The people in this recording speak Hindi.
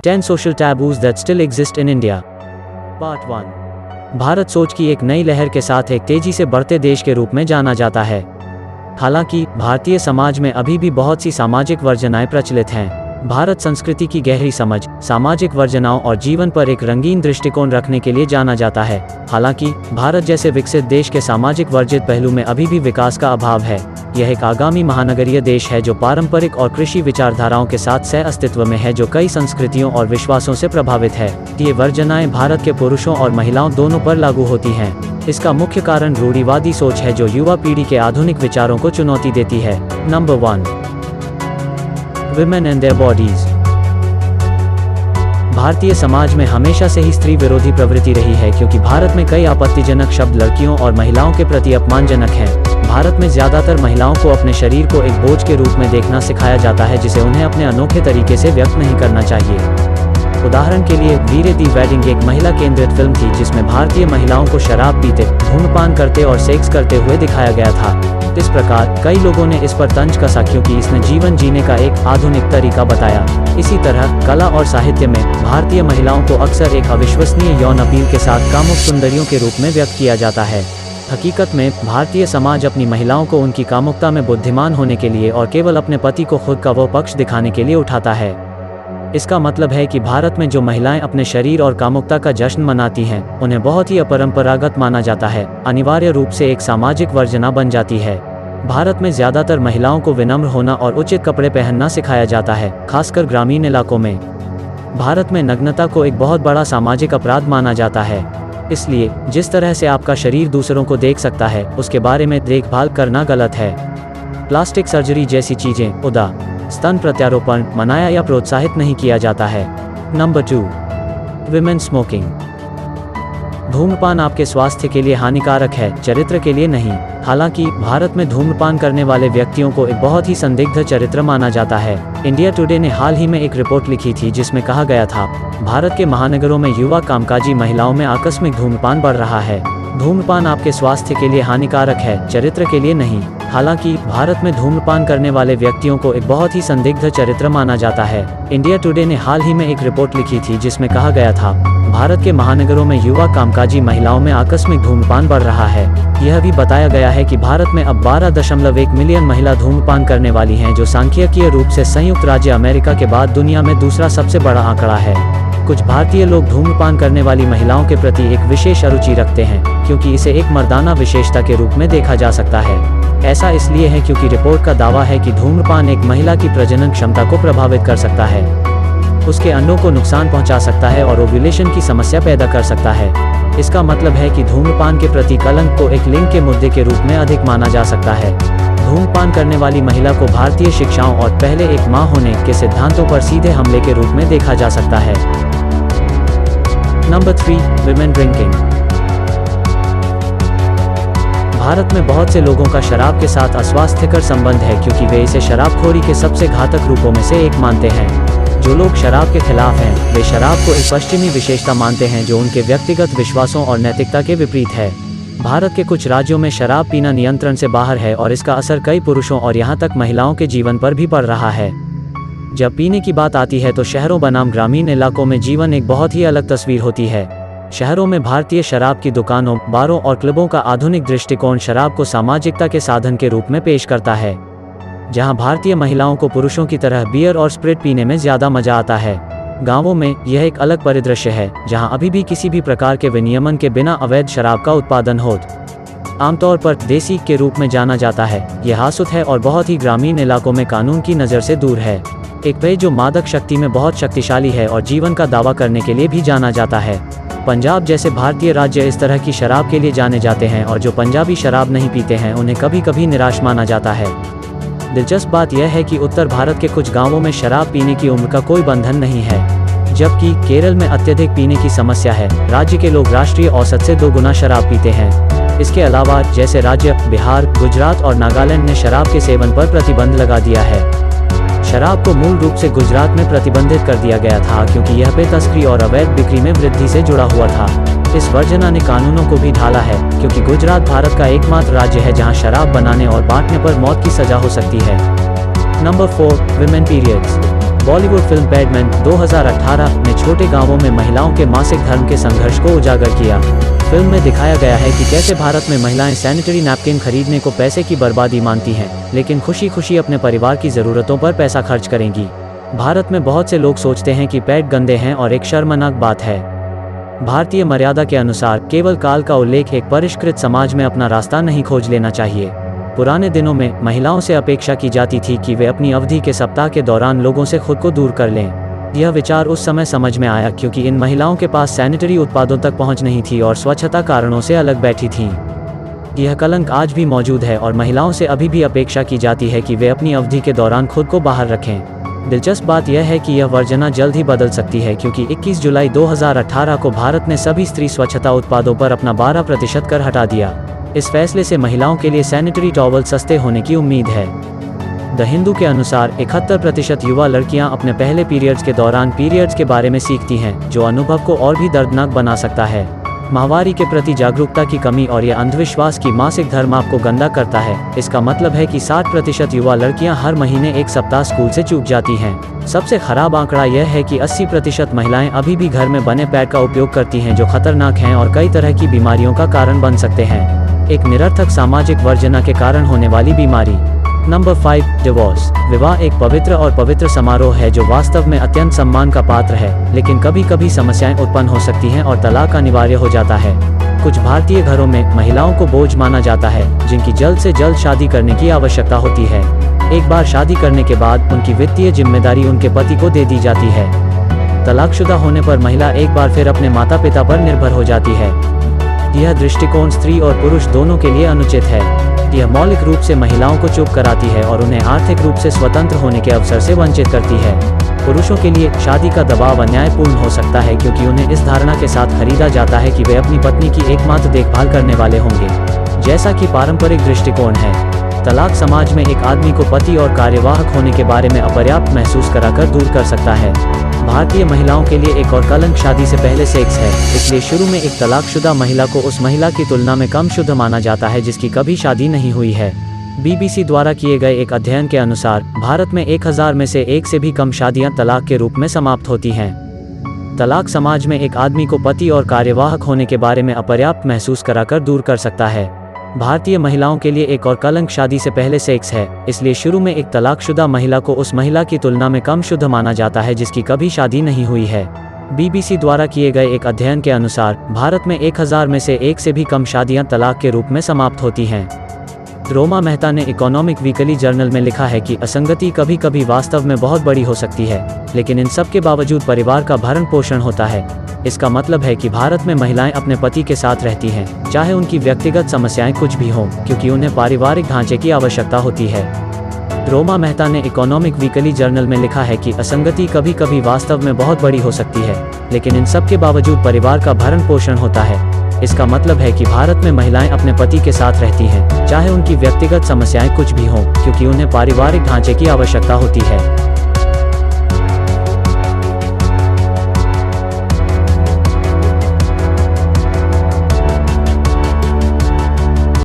10 social taboos that still exist in India. Part 1. Bharat सोच की एक नई लहर के साथ एक तेजी से बढ़ते देश के रूप में जाना जाता है। हालांकि भारतीय समाज में अभी भी बहुत सी सामाजिक वर्जनाएं प्रचलित हैं। भारत संस्कृति की गहरी समझ, सामाजिक वर्जनाओं और जीवन पर एक रंगीन दृष्टिकोण रखने के लिए जाना जाता है। हालांकि भारत जैसे विकसित देश के सामाजिक वर्जित पहलू में अभी भी विकास का अभाव है। यह एक आगामी महानगरीय देश है जो पारंपरिक और कृषि विचारधाराओं के साथ सह अस्तित्व में है, जो कई संस्कृतियों और विश्वासों से प्रभावित है। ये वर्जनाएं भारत के पुरुषों और महिलाओं दोनों पर लागू होती हैं। इसका मुख्य कारण रूढ़िवादी सोच है जो युवा पीढ़ी के आधुनिक विचारों को चुनौती देती है। Number 1, women and their bodies. Bharatiya Samaj में हमेशा से ही स्त्री विरोधी प्रवृत्ति रही है, क्योंकि भारत में कई आपत्तिजनक शब्द लड़कियों और महिलाओं के प्रति अपमानजनक हैं। भारत में ज्यादातर महिलाओं को अपने शरीर को एक बोझ के रूप में देखना सिखाया जाता है, जिसे उन्हें अपने अनोखे तरीके से व्यक्त नहीं करना चाहिए। उदाहरण के लिए, वीरे दी वेडिंग एक महिला केंद्रित फिल्म थी जिसमें भारतीय महिलाओं को शराब पीते, धूम्रपान करते और सेक्स करते हुए दिखाया गया था। इस प्रकार कई लोगों ने इस पर तंज कसा, क्योंकि इसने जीवन जीने का एक आधुनिक तरीका बताया। इसी तरह कला और साहित्य में भारतीय महिलाओं को अक्सर एक अविश्वसनीय यौन अपील के साथ कामुक सुंदरियों के रूप में व्यक्त किया जाता है। हकीकत में भारतीय समाज अपनी महिलाओं को उनकी कामुकता में बुद्धिमान होने के लिए और केवल अपने पति को खुद का वो पक्ष दिखाने के लिए उठाता है। इसका मतलब है कि भारत में जो महिलाएं अपने शरीर और कामुकता का जश्न मनाती हैं, उन्हें बहुत ही अपरंपरागत माना जाता है, अनिवार्य रूप से एक सामाजिक वर्जना बन जाती है। भारत में ज्यादातर महिलाओं को विनम्र होना और उचित कपड़े पहनना सिखाया जाता है, खासकर ग्रामीण इलाकों में। भारत में नग्नता को एक बहुत बड़ा सामाजिक अपराध माना जाता है। इसलिए जिस तरह से आपका शरीर दूसरों को देख सकता है, उसके बारे में देखभाल करना गलत है। प्लास्टिक सर्जरी जैसी चीजें, उदा स्तन प्रत्यारोपण, मनाया या प्रोत्साहित नहीं किया जाता है। Number 2, women smoking. धूम्रपान आपके स्वास्थ्य के लिए हानिकारक है, चरित्र के लिए नहीं। हालांकि भारत में धूम्रपान करने वाले व्यक्तियों को एक बहुत ही संदिग्ध चरित्र माना जाता है। इंडिया टुडे ने हाल ही में एक रिपोर्ट लिखी थी जिसमें कहा गया था, भारत के महानगरों में युवा कामकाजी महिलाओं में आकस्मिक धूम्रपान बढ़ रहा है। धूम्रपान आपके स्वास्थ्य के लिए हानिकारक है, चरित्र के लिए नहीं। हालांकि भारत में धूम्रपान करने वाले व्यक्तियों को एक बहुत ही संदिग्ध चरित्र माना जाता है। इंडिया टुडे ने हाल ही में एक रिपोर्ट लिखी थी जिसमें कहा गया था, भारत के महानगरों में युवा कामकाजी महिलाओं में आकस्मिक धूम्रपान बढ़ रहा है। यह भी बताया गया है कि भारत में अब 12.1 मिलियन महिला धूम्रपान करने वाली हैं, जो सांख्यिकीय रूप से संयुक्त राज्य अमेरिका के बाद दुनिया में दूसरा सबसे बड़ा आंकड़ा है। कुछ भारतीय लोग धूम्रपान करने वाली महिलाओं के प्रति एक विशेष अरुचि रखते हैं, क्योंकि इसे एक मर्दाना विशेषता के रूप में देखा जा सकता है। ऐसा इसलिए है क्योंकि रिपोर्ट का दावा है कि धूम्रपान एक महिला की प्रजनन क्षमता को प्रभावित कर सकता है, उसके अंडों को नुकसान पहुंचा सकता है और ओव्यूलेशन की समस्या पैदा कर सकता है। इसका मतलब है कि धूम्रपान के प्रति कलंक को एक लिंग के मुद्दे के रूप में अधिक माना जा सकता है। धूम्रपान करने वाली महिला को भारतीय शिक्षाओं और पहले एक मां होने के सिद्धांतों पर सीधे हमले के रूप में देखा जा सकता है। Number 3, women drinking. भारत में बहुत से लोगों का शराब के साथ अस्वास्थ्यकर संबंध है, क्योंकि वे इसे शराबखोरी के सबसे घातक रूपों में से एक मानते हैं। जो लोग शराब के खिलाफ हैं, वे शराब को एक पश्चिमी विशेषता मानते हैं जो उनके व्यक्तिगत विश्वासों और नैतिकता के विपरीत है। भारत के कुछ राज्यों में शराब पीना नियंत्रण से बाहर है और इसका असर कई पुरुषों और यहाँ तक महिलाओं के जीवन पर भी पड़ रहा है। जब पीने की बात आती है तो शहरों बनाम ग्रामीण इलाकों में जीवन एक बहुत ही अलग तस्वीर होती है। शहरों में भारतीय शराब की दुकानों, बारों और क्लबों का आधुनिक दृष्टिकोण शराब को सामाजिकता के साधन के रूप में पेश करता है। जहां भारतीय महिलाओं को पुरुषों की तरह बियर और स्प्रिट पीने में ज्यादा मजा आता है। गांवों में यह एक अलग परिदृश्य है, जहां अभी भी किसी भी प्रकार के विनियमन के बिना अवैध शराब का उत्पादन होता आमतौर पर देसी के रूप में जाना जाता है। यह हासुत है और बहुत ही ग्रामीण इलाकों में कानून की नज़र से दूर है। एक पेय जो मादक शक्ति में बहुत शक्तिशाली है और जीवन का दावा करने के लिए भी जाना जाता है। पंजाब जैसे भारतीय राज्य इस तरह की शराब के लिए जाने जाते हैं, और जो पंजाबी शराब नहीं पीते हैं उन्हें कभी कभी निराश माना जाता है। दिलचस्प बात यह है कि उत्तर भारत के कुछ गांवों में शराब पीने की उम्र का कोई बंधन नहीं है, जबकि केरल में अत्यधिक पीने की समस्या है। राज्य के लोग राष्ट्रीय औसत से 2 गुना शराब पीते हैं। इसके अलावा जैसे राज्य बिहार, गुजरात और नागालैंड ने शराब के सेवन पर प्रतिबंध लगा दिया है। शराब को मूल रूप से गुजरात में प्रतिबंधित कर दिया गया था, क्योंकि यह पेय तस्करी और अवैध बिक्री में वृद्धि से जुड़ा हुआ था। इस वर्जना ने कानूनों को भी ढाला है, क्योंकि गुजरात भारत का एकमात्र राज्य है जहां शराब बनाने और बांटने पर मौत की सजा हो सकती है। Number 4, women periods. Bollywood film Padman 2018 ने छोटे गांवों में महिलाओं के मासिक धर्म के संघर्ष को उजागर किया। फिल्म में दिखाया गया है कि कैसे भारत में महिलाएं सैनिटरी नैपकिन खरीदने को पैसे की बर्बादी मानती हैं, लेकिन खुशी खुशी अपने परिवार की ज़रूरतों पर पैसा खर्च करेंगी। भारत में बहुत से लोग सोचते हैं कि पैड गंदे हैं और एक शर्मनाक बात है। भारतीय मर्यादा के अनुसार केवल काल का उल्लेख एक परिष्कृत समाज में अपना रास्ता नहीं खोज लेना चाहिए। पुराने दिनों में महिलाओं से अपेक्षा की जाती थी कि वे अपनी अवधि के सप्ताह के दौरान लोगों से खुद को दूर कर लें। यह विचार उस समय समझ में आया क्योंकि इन महिलाओं के पास सैनिटरी उत्पादों तक पहुंच नहीं थी और स्वच्छता कारणों से अलग बैठी थीं। यह कलंक आज भी मौजूद है और महिलाओं से अभी भी अपेक्षा की जाती है कि वे अपनी अवधि के दौरान खुद को बाहर रखें। दिलचस्प बात यह है कि यह वर्जना जल्द ही बदल सकती है क्योंकि 21 जुलाई 2018 को भारत ने सभी स्त्री स्वच्छता उत्पादों पर अपना 12% कर हटा दिया। इस फैसले से महिलाओं के लिए सैनिटरी टॉवल सस्ते होने की उम्मीद है। द हिंदू के अनुसार 71% युवा लड़कियां अपने पहले पीरियड्स के दौरान पीरियड्स के बारे में सीखती हैं, जो अनुभव को और भी दर्दनाक बना सकता है। माहवारी के प्रति जागरूकता की कमी और यह अंधविश्वास कि मासिक धर्म आपको गंदा करता है, इसका मतलब है कि 60% युवा लड़कियां हर महीने एक सप्ताह स्कूल से चूक जाती हैं। सबसे खराब आंकड़ा यह है कि 80% महिलाएं अभी भी घर में बने पैड का उपयोग करती हैं, जो खतरनाक हैं और कई तरह की बीमारियों का कारण बन सकते हैं। एक निरर्थक सामाजिक वर्जना के कारण होने वाली बीमारी। Number 5, divorce. विवाह एक पवित्र और पवित्र समारोह है जो वास्तव में अत्यंत सम्मान का पात्र है, लेकिन कभी कभी समस्याएं उत्पन्न हो सकती हैं और तलाक अनिवार्य हो जाता है। कुछ भारतीय घरों में महिलाओं को बोझ माना जाता है, जिनकी जल्द से जल्द शादी करने की आवश्यकता होती है। एक बार शादी करने के बाद उनकी वित्तीय जिम्मेदारी उनके पति को दे दी जाती है। तलाकशुदा होने पर महिला एक बार फिर अपने माता पिता पर निर्भर हो जाती है। यह दृष्टिकोण स्त्री और पुरुष दोनों के लिए अनुचित है। यह मौलिक रूप से महिलाओं को चुप कराती है और उन्हें आर्थिक रूप से स्वतंत्र होने के अवसर से वंचित करती है। पुरुषों के लिए शादी का दबाव अन्यायपूर्ण हो सकता है क्योंकि उन्हें इस धारणा के साथ खरीदा जाता है कि वे अपनी पत्नी की एकमात्र देखभाल करने वाले होंगे, जैसा कि पारंपरिक दृष्टिकोण है। तलाक समाज में एक आदमी को पति और कार्यवाहक होने के बारे में अपर्याप्त महसूस कराकर दूर कर सकता है। भारतीय महिलाओं के लिए एक और कलंक शादी से पहले सेक्स है, इसलिए शुरू में एक तलाकशुदा महिला को उस महिला की तुलना में कम शुद्ध माना जाता है जिसकी कभी शादी नहीं हुई है। BBC द्वारा किए गए एक अध्ययन के अनुसार भारत में 1000 में से 1 से भी कम शादियां तलाक के रूप में समाप्त होती हैं। तलाक समाज में एक आदमी को पति और कार्यवाहक होने के बारे में अपर्याप्त महसूस कराकर दूर कर सकता है। भारतीय महिलाओं के लिए एक और कलंक शादी से पहले सेक्स है, इसलिए शुरू में एक तलाकशुदा महिला को उस महिला की तुलना में कम शुद्ध माना जाता है जिसकी कभी शादी नहीं हुई है। BBC द्वारा किए गए एक अध्ययन के अनुसार भारत में 1000 में से 1 से भी कम शादियां तलाक के रूप में समाप्त होती हैं। रोमा मेहता ने इकोनॉमिक वीकली जर्नल में लिखा है कि असंगति कभी कभी वास्तव में बहुत बड़ी हो सकती है, लेकिन इन सब के बावजूद परिवार का भरण पोषण होता है। इसका मतलब है कि भारत में महिलाएं अपने पति के साथ रहती हैं, चाहे उनकी व्यक्तिगत समस्याएं कुछ भी हों, क्योंकि उन्हें पारिवारिक ढांचे की आवश्यकता होती है। रोमा मेहता ने इकोनॉमिक वीकली जर्नल में लिखा है कि असंगति कभी कभी वास्तव में बहुत बड़ी हो सकती है, लेकिन इन सब के बावजूद परिवार का भरण पोषण होता है। इसका मतलब है कि भारत में महिलाएं अपने पति के साथ रहती हैं, चाहे उनकी व्यक्तिगत समस्याएं कुछ भी हों, क्योंकि उन्हें पारिवारिक ढांचे की आवश्यकता होती है।